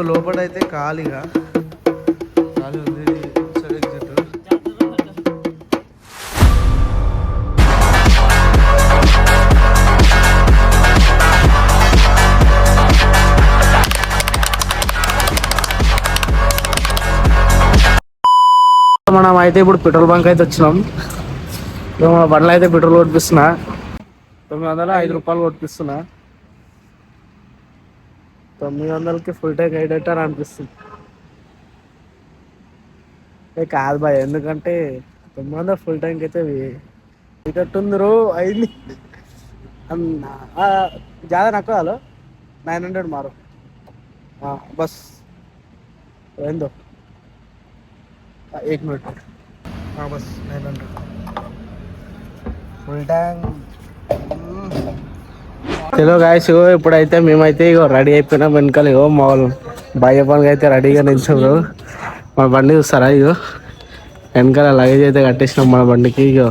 లోపల అయితే ఖాళీగా ఖాళీ ఉంది. మనం అయితే ఇప్పుడు పెట్రోల్ బంక్ అయితే వచ్చినాం. మన బండ్లు అయితే పెట్రోల్ కొట్టిస్తున్నా. 905 రూపాయలు కొట్టిస్తున్నా. 900కి ఫుల్ ట్యాంక్ అయ్యేటట్టు అనిపిస్తుంది. కాదు బాయ్, ఎందుకంటే 900 ఫుల్ ట్యాంక్ అయితే ఇటట్టుందరు అయింది. ज़्यादा नक्को 900 मारो. हाँ बस रहने दो 1 मिनट. हाँ बस 900 ఫుల్ ట్యాంక్. చలో గాయస్, ఇప్పుడైతే మేమైతే ఇగో రెడీ అయిపోయినాం. వెనకాల ఇగో మా వాళ్ళు బయ్య పనులు అయితే రెడీగా నిల్చున్నారు. మా బండి చూస్తారా, ఇగో వెనకాల లగేజ్ అయితే కట్టేసినాం మన బండికి. ఇగో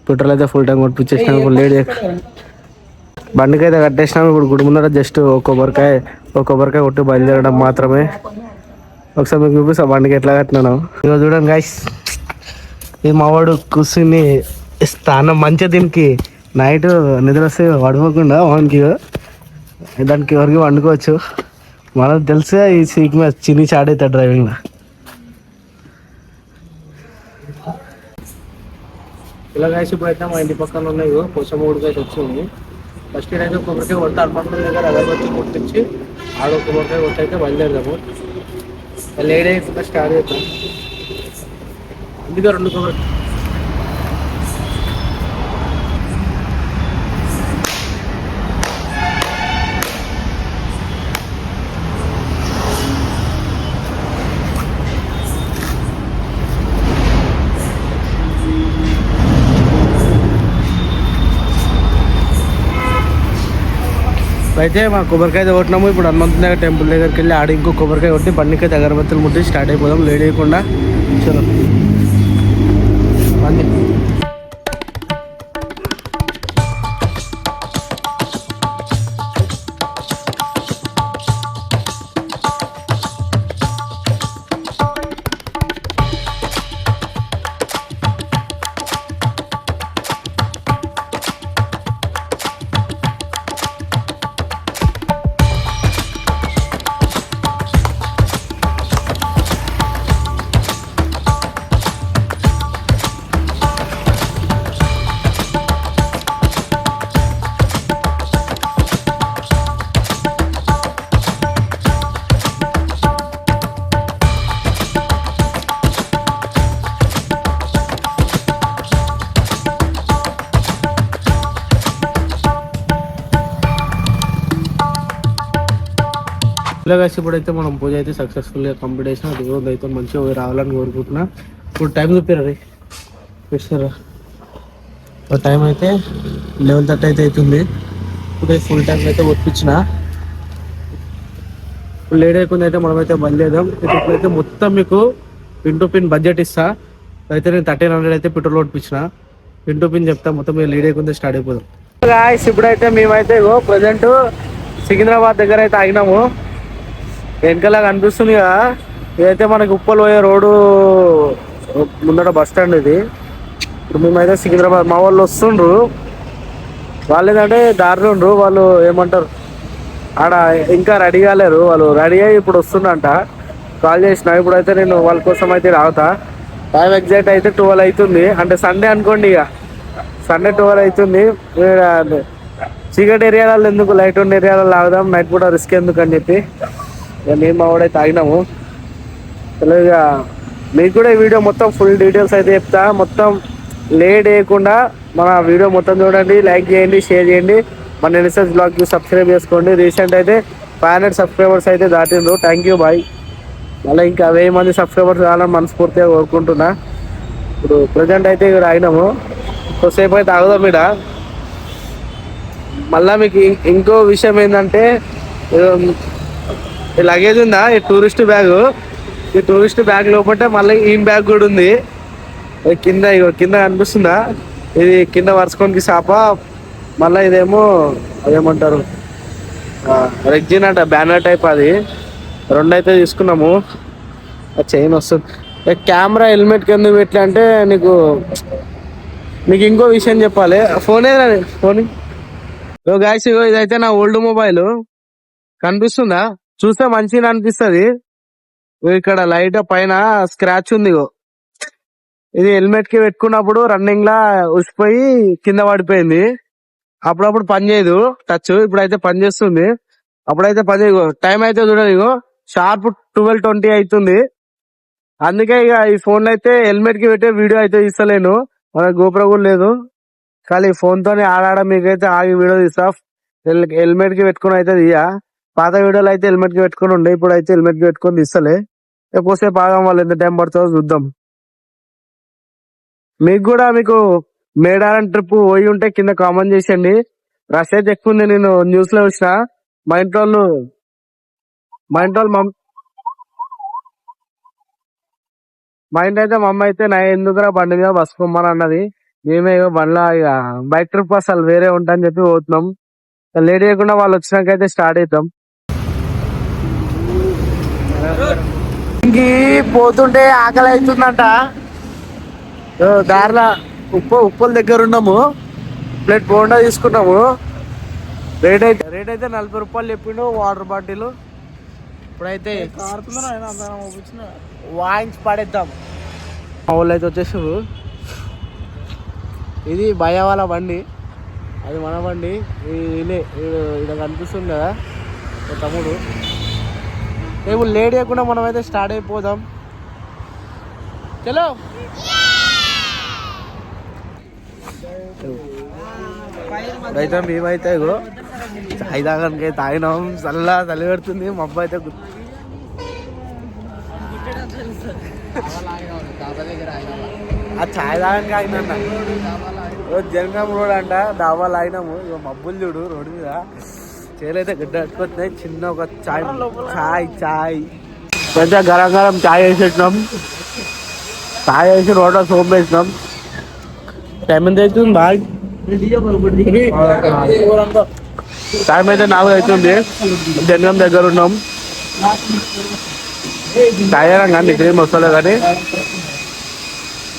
పెట్రోల్ అయితే ఫుల్ ట్యాంక్ కొట్టించేసినాం. ఇప్పుడు లేడీ బండికి అయితే కట్టేసినాం. ఇప్పుడు గుడి ముందర జస్ట్ ఒక కొబ్బరికాయ కొట్టి బయలుదేరడం మాత్రమే. ఒకసారి మీకు చూపిస్తా బండికి ఎట్లా కట్టినాను. ఇగో చూడండి గాయస్, ఇది మావాడు కూర్చుని స్థానం మంచిగా. దీనికి నైట్ నిద్ర వస్తే పడిపోకుండా వానికి దానికి ఎవరికి వండుకోవచ్చు. మనకు తెలిసే ఈ సీక్ మీద చిన్ని స్టార్ట్ అవుతాడు డ్రైవింగ్లో. ఇలా గాయస్, ఇప్పుడు అయితే మా ఇంటి పక్కన ఉన్నాయి పోసమూడికి అయితే వచ్చింది. ఫస్ట్ అయితే కొబ్బరికాయ కొట్టి హనుమంతుడి దగ్గర అగరబత్తి కొట్టించి ఆడ కొబ్బరికాయ కొట్టి అయితే బయలుదేరదాము. లేట్ అయితే స్టార్ట్ అవుతాం. అందుకే 2 కొబ్బరికాయ. అయితే మా కొబ్బరికాయ కొట్టినాము. ఇప్పుడు హనుమంతుని దగ్గర టెంపుల్ దగ్గరికి వెళ్ళి ఆడ ఇంకో కొబ్బరికాయ కొట్టి బండికైతే అగరబత్తులు ముట్టి స్టార్ట్ అయిపోదాం లేట్ చేయకుండా. చలో బండి. ఇలా కలిసి ఇప్పుడైతే మనం పూజ అయితే సక్సెస్ఫుల్గా కంప్లీట్ చేసిన. అది రోజు అయితే మంచిగా రావాలని కోరుకుంటున్నా. ఇప్పుడు టైం చూపారా రే చూస్తారా, టైం అయితే 11:30 అయితే అవుతుంది. ఇప్పుడు ఫుల్ టైం అయితే ఒప్పించిన. ఇప్పుడు లేట్ అయిపోయింది అయితే మనమైతే బయలుదేరాం. ఇప్పుడైతే మొత్తం మీకు పిన్ టు పిన్ బడ్జెట్ ఇస్తా. అయితే నేను 1300 అయితే పెట్రోల్ కొట్టించిన. పిన్ టు పిన్ చెప్తా, మొత్తం మీరు లేట్ అయిపోతే స్టార్ట్ అయిపోదాం. ఇప్పుడైతే మేమైతే ప్రజెంట్ సికింద్రాబాద్ దగ్గర అయితే ఆగినాము. వెనకలా కనిపిస్తుంది కదా, ఇదైతే మనకి ఉప్పల్ పోయే రోడ్డు ముందట బస్ స్టాండ్ ఇది. ఇప్పుడు మేమైతే సికింద్రాబాద్. మా వాళ్ళు వస్తుండ్రు. వాళ్ళు ఏంటంటే దారిలో ఉండ్రు. వాళ్ళు ఏమంటారు ఆడ ఇంకా రెడీ కాలేరు. వాళ్ళు రెడీ అయ్యి ఇప్పుడు వస్తుండంట. కాల్ చేసిన. ఇప్పుడైతే నేను వాళ్ళ కోసం అయితే రావుతా. టైం ఎగ్జాక్ట్ అయితే 12 అవుతుంది. అంటే సండే అనుకోండి, ఇక సండే 12 అవుతుంది. చీకటి ఏరియాలలో ఎందుకు, లైట్ ఉన్న ఏరియాలలో ఆగుదాం, నైట్ కూడా రిస్క్ ఎందుకు అని చెప్పి మేము మా వాడైతే ఆగినాము. ఇక మీకు కూడా ఈ వీడియో మొత్తం ఫుల్ డీటెయిల్స్ అయితే చెప్తా. మొత్తం లేట్ చేయకుండా మన వీడియో మొత్తం చూడండి, లైక్ చేయండి, షేర్ చేయండి. మన ఎన్ఎస్ఎస్ బ్లాగ్కి సబ్స్క్రైబ్ చేసుకోండి. రీసెంట్ అయితే 500 సబ్స్క్రైబర్స్ అయితే దాటిండ్రు. Thank you bye. మళ్ళీ ఇంకా 1000 మంది సబ్స్క్రైబర్స్ కావాలని మనస్ఫూర్తిగా కోరుకుంటున్నా. ఇప్పుడు ప్రజెంట్ అయితే ఇక్కడ ఆగినాము. కొద్దిసేపు అయితే ఆగుదాం ఇక్కడ. మళ్ళీ మీకు ఇంకో విషయం ఏంటంటే, ఈ లగేజ్ ఉందా, ఈ టూరిస్ట్ బ్యాగ్. ఈ టూరిస్ట్ బ్యాగ్ లోపల మళ్ళీ ఈ బ్యాగ్ కూడా ఉంది. కింద కింద కనిపిస్తుందా, ఇది కింద వరుసుకోనికి షాప. మళ్ళీ ఇదేమో అదేమంటారు రెగ్జిన్ అంట, బ్యానర్ టైప్. అది రెండు అయితే తీసుకున్నాము. ఆ చైన్ వస్తుంది. కెమెరా హెల్మెట్ కింద పెట్టి అంటే నీకు ఇంకో విషయం చెప్పాలి. ఫోన్ ఏదా ఫోన్ గాయస్, ఇగో ఇదైతే నా ఓల్డ్ మొబైల్. కనిపిస్తుందా? చూస్తే మంచిగా అనిపిస్తుంది. ఇక్కడ లైట్ పైన స్క్రాచ్ ఉంది. ఇది హెల్మెట్ కి పెట్టుకున్నప్పుడు రన్నింగ్ లా ఉసిపోయి కింద పడిపోయింది. అప్పుడప్పుడు పని చేయదు టచ్. ఇప్పుడైతే పని చేస్తుంది. అప్పుడైతే పని టైం అయితే చూడండి, ఇగో షార్ప్ 12:20 అవుతుంది. అందుకే ఇక ఈ ఫోన్ అయితే హెల్మెట్ కి పెట్టే వీడియో అయితే తీస్తలేను. మన గోప్రో కూడా లేదు. ఖాళీ ఫోన్ తోనే ఆడాడ మీకైతే ఆగి వీడియో తీస్తా. హెల్మెట్ కి పెట్టుకుని అయితే తీయా. పాత వీడియోలు అయితే హెల్మెట్ కి పెట్టుకుని ఉండే, ఇప్పుడు అయితే హెల్మెట్ కి పెట్టుకొని తీస్తలే. ఎక్కువసేపు ఆగం వాళ్ళు ఎంత టైం పడుతుందో చూద్దాం. మీకు మేడారం ట్రిప్ పోయి ఉంటే కింద కామెంట్ చేసేయండి. రష్ అయితే ఎక్కువ ఉంది. నేను న్యూస్ లో చూసిన మా ఇంట్లో అయితే మా అమ్మ అయితే నా ఎందుకురా బండి మీద బస్ పొమ్మని అన్నది. మేమే బండ్లా ఇక బైక్ ట్రిప్ అసలు వేరే ఉంటా అని చెప్పి పోతున్నాం. లేట్ చేయకుండా వాళ్ళు వచ్చినాకైతే స్టార్ట్ అవుతాం. పోతుంటే ఆకలి అవుతుందంట. దారిలో ఉప్పల దగ్గర ఉన్నాము. ప్లేట్ బోండా తీసుకున్నాము. రేట్ అయితే 40 రూపాయలు చెప్పిండు. వాటర్ బాటిల్ ఇప్పుడైతే వాయించి పడేద్దాం. మా వాళ్ళు అయితే వచ్చేసి ఇది భయ వాళ్ళ బండి, అది మన బండి. ఇలా కనిపిస్తుంది కదా తమ్ముడు. రేపు లేట్ చేయకుండా మనం అయితే స్టార్ట్ అయిపోదాం. చలో అయితే మేమైతే చాయ్ తాగడానికి తాగినాం. చలి పెడుతుంది. మా అబ్బాయి అయితే ఆ చాయ్ తాగడానికి ఆగినా. జనగాం రోడ్ అంట, డాబాలు ఆగినాము. ఇక మబ్బులు చూడు రోడ్డు మీద. చేలైతే గడ్డ కట్టుకొస్తున్నాయి. చిన్న ఒక చాయ్ కొంచెం గరం గరం చాయ్ వేసేసినాం. చాయ్ వేసి రోడ్లో సోప్ వేసినాం. టైం ఎంత అవుతుంది బాగా? టైం అయితే 4 అవుతుంది. జనగం దగ్గర ఉన్నాం. టైర్ కానీ నిజం వస్తలే కానీ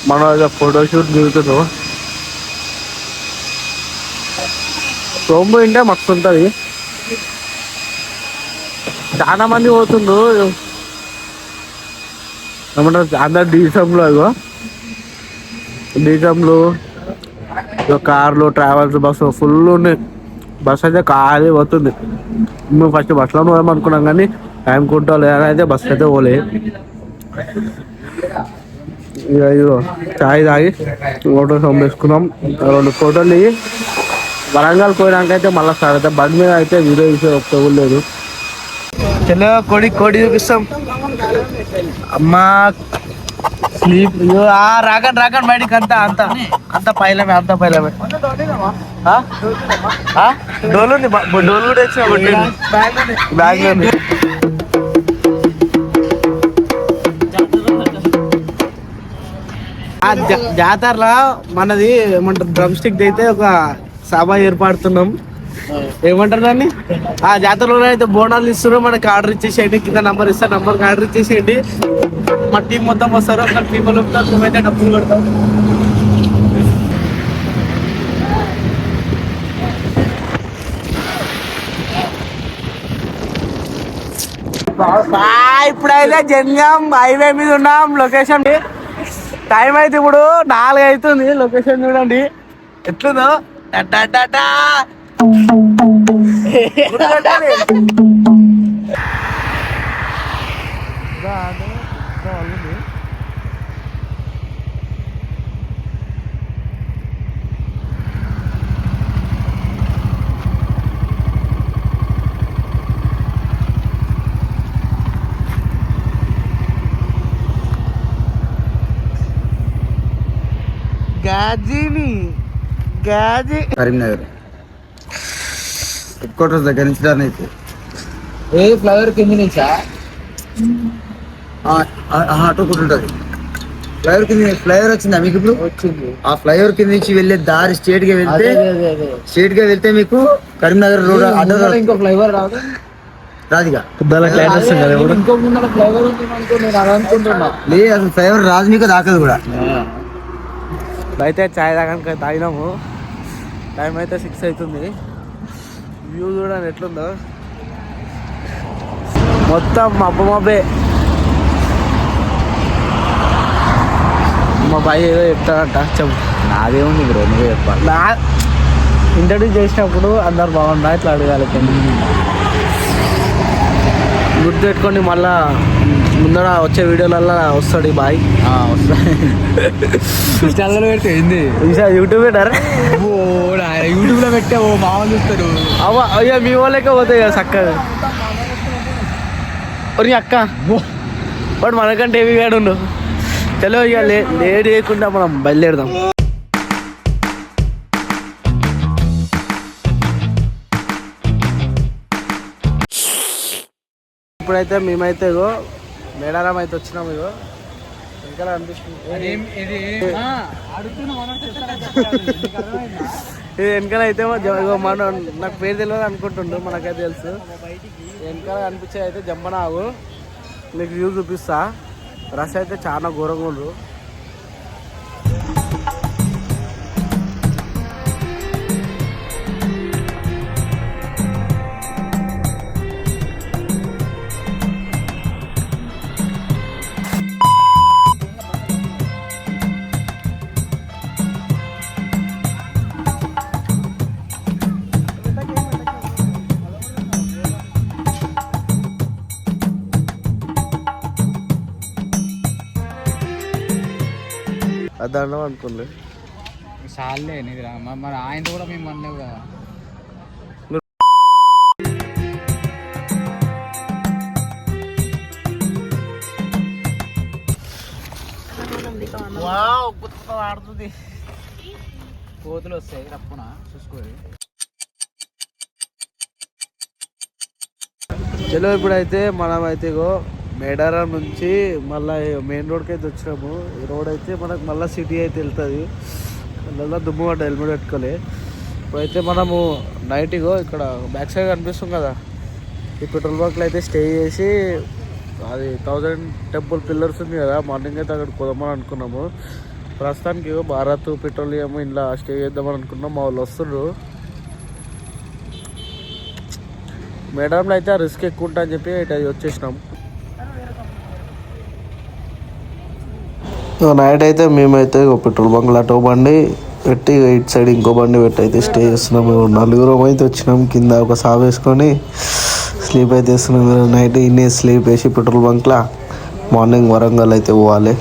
మనం ఫోటోషూట్ దిగుతున్నాం. సోంబు ఇంటే మస్తు ఉంటుంది. చాలా మంది పోతుండ్రు. ఏమంటారు అందరు డీసంలు కార్లు ట్రావెల్స్ బస్సు ఫుల్ ఉన్నాయి. బస్ అయితే ఖాళీ పోతుంది. మేము ఫస్ట్ బస్సులో పోదాం అనుకున్నాం కానీ టైం కొంటా లేదా అయితే బస్ అయితే పోలే. ఇగో చాయ్ తాగి ఫోటోస్ వేసుకున్నాం. 2 ఫోటోలు దిగి వరంగల్ పోయినాకైతే మళ్ళీ స్టార్ట్ అవుతాం. బండి మీద అయితే వీడియో తీసే ఒక్క లేదు. చలో కోడి చూపిస్తాం. అమ్మా స్లీప్ రాకండి బయటికి. అంత పైలమే డోలు కూడా వచ్చిన బ్యాగ్ లో. జాతరలో మనది ఏమంటారు డ్రమ్ స్టిక్ అయితే ఒక సభ ఏర్పడుతున్నాం. ఏమంటారు దాన్ని? ఆ జాతరలో అయితే బోనాలు ఇస్తున్నారు. మనకి ఆర్డర్ ఇచ్చేసేయండి. కింద నంబర్ ఇస్తారు. నంబర్కి ఆర్డర్ ఇచ్చేసేయండి. మా టీం మొత్తం వస్తారు. అక్కడ టీం వాళ్ళు మేమైతే డబ్బులు కొడతాం. ఇప్పుడైతే జనగాం హైవే మీద ఉన్నాం. లొకేషన్ టైం అయితే ఇప్పుడు 4 అవుతుంది. లొకేషన్ చూడండి ఎట్లుందో. కరీంనగర్ హెడ్ క్వార్టర్స్ దగ్గర నుంచి టర్న్ అయితే ఫ్లైఓవర్ కింద నుంచా ఆటో కూడా ఉంటుంది. ఫ్లైఓవర్ వచ్చిందా మీకు? ఇప్పుడు వచ్చింది. ఆ ఫ్లైఓవర్ కింద నుంచి వెళ్ళే దారి స్ట్రేట్ గా వెళ్తే మీకు కరీంనగర్ రోడ్ ఇంకో ఫ్లైఓవర్ రాదు. రాధిక పొద్దున క్లాస్ వస్తుంది కదా ఇప్పుడు. ఇంకో ముందర ఫ్లేవర్ ఉంటుంది అనుకో, నేను అది అనుకుంటున్నా. లేదు అసలు ఫ్లేవర్ రాదు మీకు దాకదు కూడా. అయితే చాయ్ తాగడానికి తాగినాము. టైం అయితే 6 అవుతుంది. వ్యూ చూడండి ఎట్లుందో, మొత్తం మబ్బే. మా బాయ్ ఏదో చెప్తాడంట, చెప్పు. నాదేముంది బ్రో, నువ్వే చెప్పాలి. నా ఇంట్రడ్యూస్ చేసినప్పుడు అందరు బాగున్నా ఇట్లా అడగాలి. గుర్తు పెట్టుకోండి, మళ్ళా ముందర వచ్చే వీడియోలల్లో వస్తాడు ఈ బాయ్. ఇన్స్టాగ్రామ్లో పెడితే ఏంది, యూట్యూబ్ పెట్టారా? యూట్యూబ్ లో పెట్టే ఓ మామూలు చూస్తారు. అవ్వ అయ్యా మీ వాళ్ళకే పోతాయి కదా చక్కగా. ఒరి అక్క వాడు మనకంటే ఏవి గాడు ఉండు. చలో ఇక లేట్ చేయకుండా మనం బయలుదేరదాం. ఇప్పుడైతే మేమైతే ఇగో మేడారం అయితే వచ్చినాము. ఇగో ఇంకా అనిపిస్తుంది ఇది వెనకాల అయితే మన నాకు పేరు తెలియదు అనుకుంటుండు, మనకైతే తెలుసు. వెనకాల అనిపించేది అయితే జంపనాగు. మీకు వ్యూ చూపిస్తా. రష్ అయితే చాలా ఘోరంగా ఉండ్రు. అదన్నం అనుకోండి. చాలే నీది మరి ఆయన కూడా మేము అన్నావు కదా. ఆడుతుంది, కోతులు వస్తాయి తప్పున చూసుకోవాలి. చలో ఇప్పుడైతే మనమైతే ఇగో మేడారం నుంచి మళ్ళీ మెయిన్ రోడ్కి అయితే వచ్చినాము. ఈ రోడ్ అయితే మనకు మళ్ళీ సిటీ అయితే వెళ్తుంది. మళ్ళీ దుమ్ము పడ్డ హెల్మెట్ పెట్టుకోలే. ఇప్పుడైతే మనము నైట్ ఇగో ఇక్కడ బ్యాక్ సైడ్ కనిపిస్తుంది కదా, ఈ పెట్రోల్ బంక్లో అయితే స్టే చేసి అది 1000 టెంపుల్ పిల్లర్స్ ఉంది కదా, మార్నింగ్ అయితే అక్కడికి పోదామని అనుకున్నాము. ప్రస్తుతానికి ఇగో భారత్ పెట్రోలియం ఇలా స్టే చేద్దామని అనుకున్నాం. మా వాళ్ళు వస్తుండ్రు. మేడారంలో అయితే ఆ రిస్క్ ఎక్కువ ఉంటా అని చెప్పి ఇటు వచ్చేసినాం. నైట్ అయితే మేమైతే పెట్రోల్ బంక్లో అటో బండి పెట్టి ఇటు సైడ్ ఇంకో బండి పెట్టి అయితే స్టే చేస్తున్నాం. నలుగురం అయితే వచ్చినాం. కింద ఒక సాబ్ వేసుకొని స్లీప్ అయితే వేస్తున్నాం. నైట్ ఇన్నే స్లీప్ వేసి పెట్రోల్ బంక్లో మార్నింగ్ వరంగల్ అయితే పోవాలి.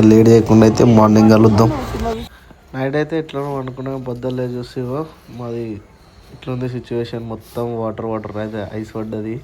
లేట్ చేయకుండా అయితే మార్నింగ్ కలుద్దాం. నైట్ అయితే ఇట్లా అనుకున్నాం. పొద్దున్నే చూసి మాది ఇట్లా ఉంది సిచ్యువేషన్. మొత్తం వాటర్ అయితే ఐస్ పడ్డది.